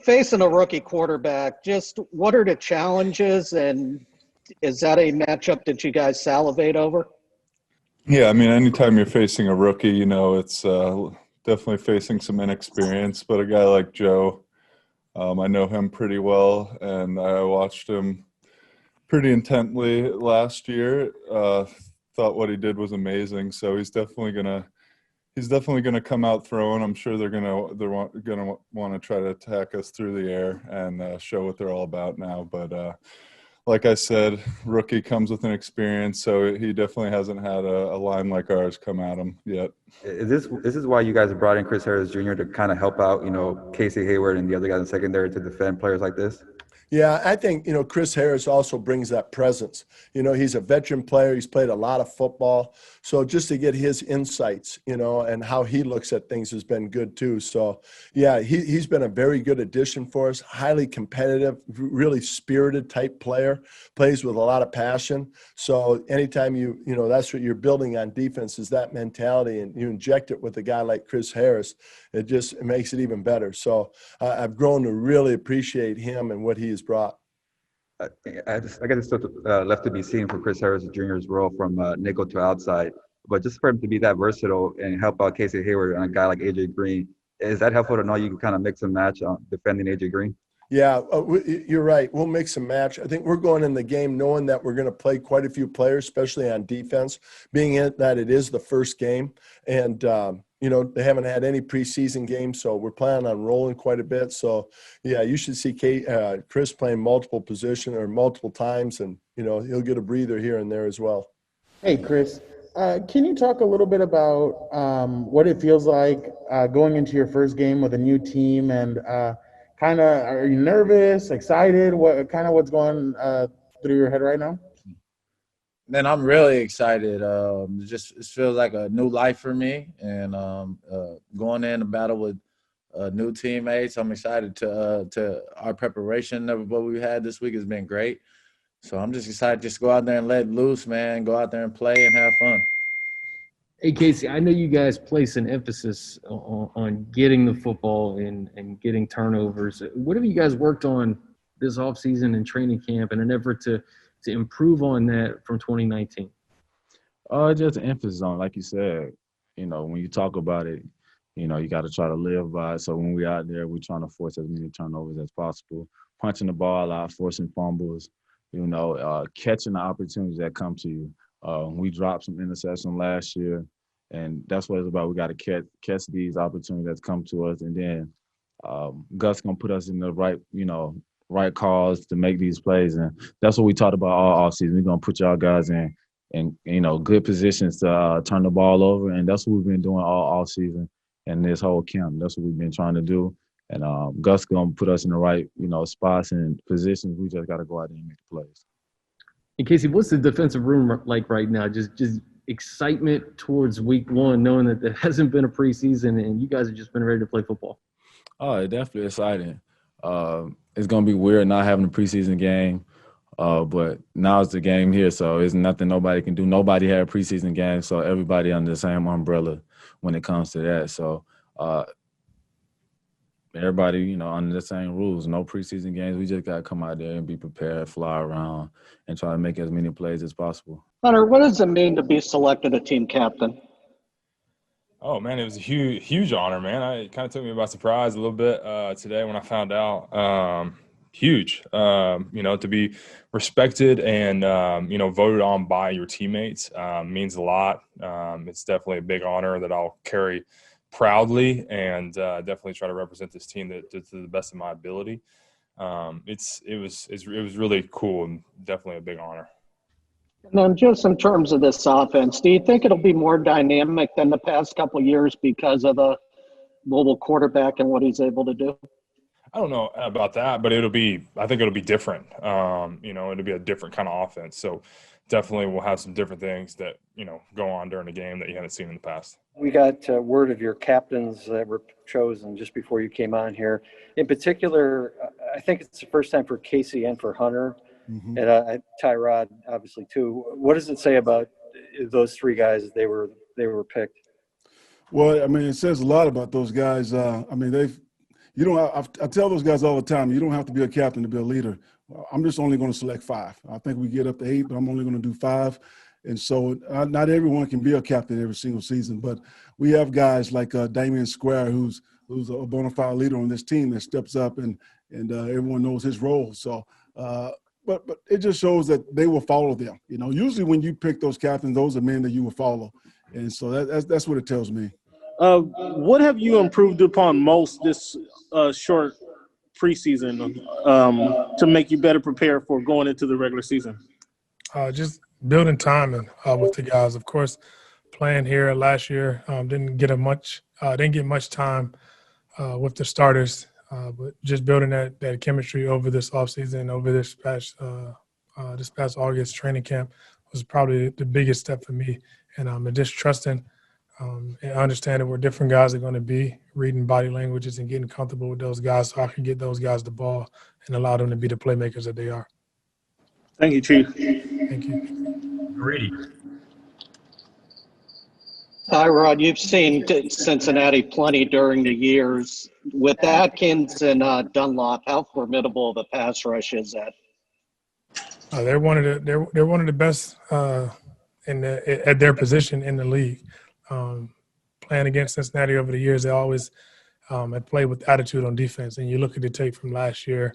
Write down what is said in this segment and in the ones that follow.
facing a rookie quarterback, just what are the challenges, and is that a matchup that you guys salivate over? Yeah, I mean, anytime you're facing a rookie, it's definitely facing some inexperience. But a guy like Joe, I know him pretty well, and I watched him pretty intently last year. Thought what he did was amazing. So he's definitely gonna come out throwing. I'm sure they're gonna want to try to attack us through the air and show what they're all about now. But like I said, rookie comes with an experience, so he definitely hasn't had a line like ours come at him yet. Is this why you guys have brought in Chris Harris Jr. to kind of help out, Casey Hayward and the other guys in secondary to defend players like this? Yeah, I think, Chris Harris also brings that presence. He's a veteran player. He's played a lot of football. So just to get his insights, and how he looks at things has been good too. So, yeah, he's been a very good addition for us, highly competitive, really spirited type player, plays with a lot of passion. So anytime that's what you're building on defense is that mentality, and you inject it with a guy like Chris Harris, it makes it even better. So I've grown to really appreciate him and what he has brought. I guess it's still left to be seen for Chris Harris Jr.'s role from nickel to outside. But just for him to be that versatile and help out Casey Hayward and a guy like A.J. Green, is that helpful to know you can kind of mix and match on defending A.J. Green? Yeah, you're right. We'll mix and match. I think we're going in the game knowing that we're going to play quite a few players, especially on defense, being that it is the first game. And, they haven't had any preseason games, so we're planning on rolling quite a bit. So, yeah, you should see Chris playing multiple positions or multiple times, and, he'll get a breather here and there as well. Hey, Chris, can you talk a little bit about what it feels like going into your first game with a new team, and kind of, are you nervous, excited? What's going through your head right now? Man, I'm really excited. It feels like a new life for me, and going in to battle with new teammates. I'm excited to our preparation of what we had this week has been great. So I'm just excited to just go out there and let loose, man. Go out there and play and have fun. Hey, Casey, I know you guys place an emphasis on getting the football and getting turnovers. What have you guys worked on this offseason and training camp in an effort to improve on that from 2019? Just an emphasis on, like you said, when you talk about it, you got to try to live by it. So when we're out there, we're trying to force as many turnovers as possible, punching the ball out, forcing fumbles, catching the opportunities that come to you. We dropped some interceptions last year, and that's what it's about. We got to catch these opportunities that come to us, and then Gus going to put us in the right calls to make these plays, and that's what we talked about all offseason. We're going to put y'all guys in good positions to turn the ball over, and that's what we've been doing all offseason and this whole camp. That's what we've been trying to do, and Gus going to put us in the right spots and positions. We just got to go out there and make the plays. And Casey, what's the defensive room like right now? Just excitement towards week one, knowing that there hasn't been a preseason and you guys have just been ready to play football. Oh, it's definitely exciting. It's going to be weird not having a preseason game, but now it's the game here, so it's nothing nobody can do. Nobody had a preseason game, so everybody under the same umbrella when it comes to that. So everybody, under the same rules. No preseason games. We just got to come out there and be prepared, fly around, and try to make as many plays as possible. Hunter, what does it mean to be selected a team captain? Oh, man, it was a huge honor, man. It kind of took me by surprise a little bit today when I found out. Huge, to be respected and, voted on by your teammates means a lot. It's definitely a big honor that I'll carry proudly and definitely try to represent this team to the best of my ability. It was really cool and definitely a big honor. And then just in terms of this offense, do you think it'll be more dynamic than the past couple of years because of the mobile quarterback and what he's able to do? I don't know about that, but I think it'll be different. It'll be a different kind of offense. So definitely we'll have some different things that, go on during the game that you haven't seen in the past. We got word of your captains that were chosen just before you came on here. In particular, I think it's the first time for Casey and for Hunter. Mm-hmm. And Tyrod, obviously, too. What does it say about those three guys that they were picked? Well, it says a lot about those guys. They've You don't. I tell those guys all the time, you don't have to be a captain to be a leader. I'm just only going to select 5. I think we get up to 8, but I'm only going to do 5. And so not everyone can be a captain every single season, but we have guys like Damian Square, who's a bona fide leader on this team that steps up and everyone knows his role. So, but it just shows that they will follow them. You know, usually when you pick those captains, those are men that you will follow. And so that's what it tells me. What have you improved upon most this short preseason to make you better prepared for going into the regular season? Just building timing with the guys. Of course, playing here last year, didn't get much time with the starters, but just building that chemistry over this offseason, over this past August training camp was probably the biggest step for me. And just trusting and understanding where different guys are going to be, reading body languages and getting comfortable with those guys so I can get those guys the ball and allow them to be the playmakers that they are. Thank you, Chief. Thank you. Ready. Tyrod, you've seen Cincinnati plenty during the years. With Atkins and Dunlop, how formidable the pass rush is that? They're one of the best at their position in the league. Playing against Cincinnati over the years, they always have played with attitude on defense. And you look at the tape from last year,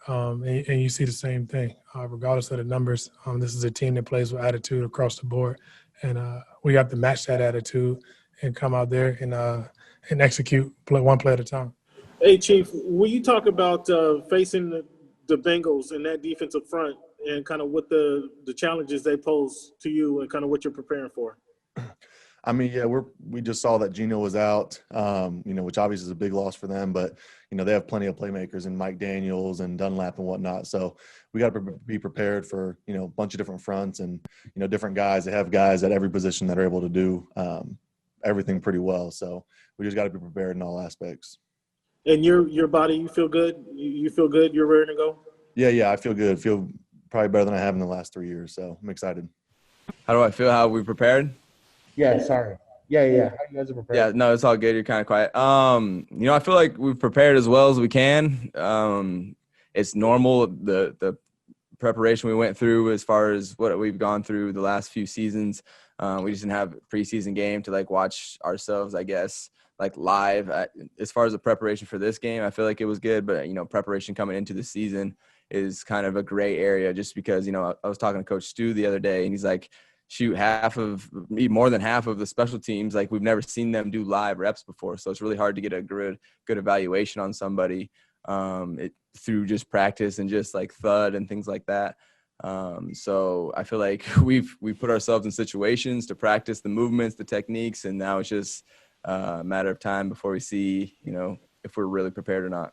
and you see the same thing. Regardless of the numbers, this is a team that plays with attitude across the board, and we have to match that attitude and come out there and execute one play at a time. Hey, Chief, will you talk about facing the Bengals and that defensive front and kind of what the challenges they pose to you and kind of what you're preparing for? I mean, yeah, we just saw that Geno was out, which obviously is a big loss for them. But, they have plenty of playmakers and Mike Daniels and Dunlap and whatnot. So we got to be prepared for, a bunch of different fronts and, different guys. They have guys at every position that are able to do everything pretty well. So we just got to be prepared in all aspects. And your body, you feel good? You feel good? You're ready to go? Yeah, I feel good. I feel probably better than I have in the last 3 years. So I'm excited. How do I feel? How we prepared? Yeah, sorry. Yeah. How you guys are prepared? Yeah, no, it's all good. You're kind of quiet. I feel like we've prepared as well as we can. It's normal, the preparation we went through as far as what we've gone through the last few seasons. We just didn't have a preseason game to, watch ourselves, I guess, live. As far as the preparation for this game, I feel like it was good. But, preparation coming into the season is kind of a gray area just because, I was talking to Coach Stu the other day, and he's like, shoot, more than half of the special teams, we've never seen them do live reps before. So it's really hard to get a good evaluation on somebody through just practice and just thud and things like that. So I feel like we've put ourselves in situations to practice the movements, the techniques, and now it's just a matter of time before we see, if we're really prepared or not.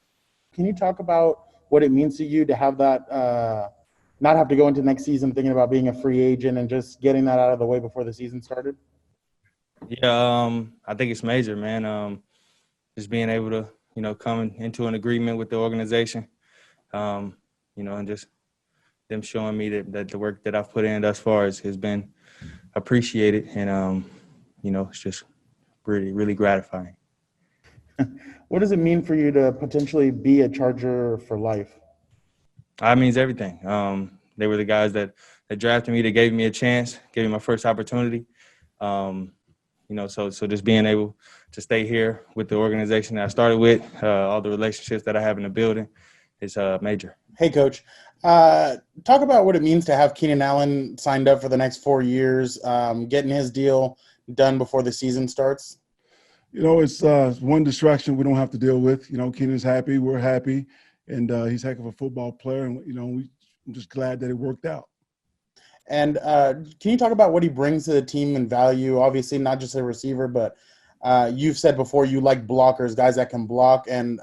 Can you talk about what it means to you to have that not have to go into next season thinking about being a free agent and just getting that out of the way before the season started? Yeah, I think it's major, man. Just being able to, come into an agreement with the organization, and just them showing me that the work that I've put in thus far has been appreciated. And, it's just really, really gratifying. What does it mean for you to potentially be a Charger for life? It means everything. They were the guys that drafted me, that gave me a chance, gave me my first opportunity. So just being able to stay here with the organization that I started with, all the relationships that I have in the building is major. Hey, Coach. Talk about what it means to have Keenan Allen signed up for the next 4 years, getting his deal done before the season starts. It's one distraction we don't have to deal with. Keenan's happy, we're happy. And he's a heck of a football player, and I'm just glad that it worked out. And can you talk about what he brings to the team and value? Obviously, not just a receiver, but you've said before you like blockers, guys that can block, and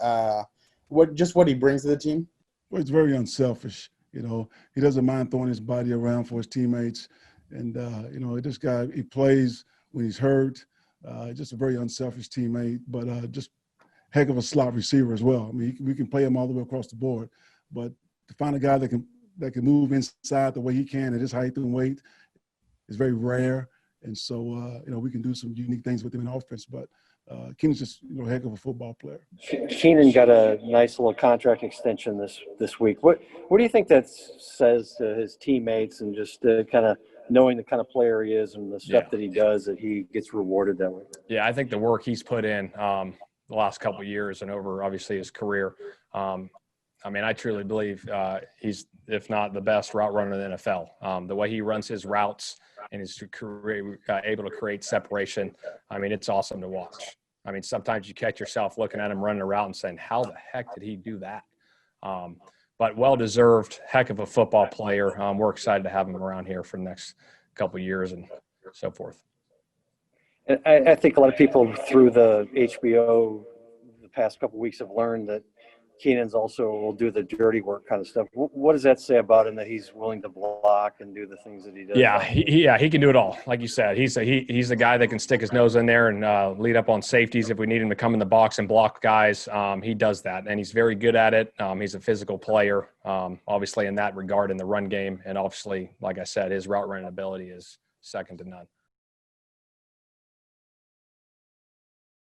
what he brings to the team. Well, he's very unselfish. He doesn't mind throwing his body around for his teammates, and this guy, he plays when he's hurt. Just a very unselfish teammate, but just heck of a slot receiver as well. I mean, we can play him all the way across the board, but to find a guy that can move inside the way he can at his height and weight is very rare. And so, we can do some unique things with him in offense. But Keenan's just a heck of a football player. Keenan got a nice little contract extension this week. What do you think that says to his teammates and just kind of knowing the kind of player he is and the stuff that he does, that he gets rewarded that way? Yeah, I think the work he's put in the last couple of years and over obviously his career. I mean, I truly believe he's, if not the best route runner in the NFL. The way he runs his routes and is able to create separation, I mean, it's awesome to watch. I mean, sometimes you catch yourself looking at him running a route and saying, how the heck did he do that? But well-deserved, heck of a football player. We're excited to have him around here for the next couple of years and so forth. And I think a lot of people through the HBO the past couple of weeks have learned that Keenan's also will do the dirty work kind of stuff. What does that say about him, that he's willing to block and do the things that he does? Yeah, he can do it all. Like you said, he's a guy that can stick his nose in there and lead up on safeties if we need him to come in the box and block guys. He does that, and he's very good at it. He's a physical player, obviously in that regard in the run game, and obviously, like I said, his route running ability is second to none.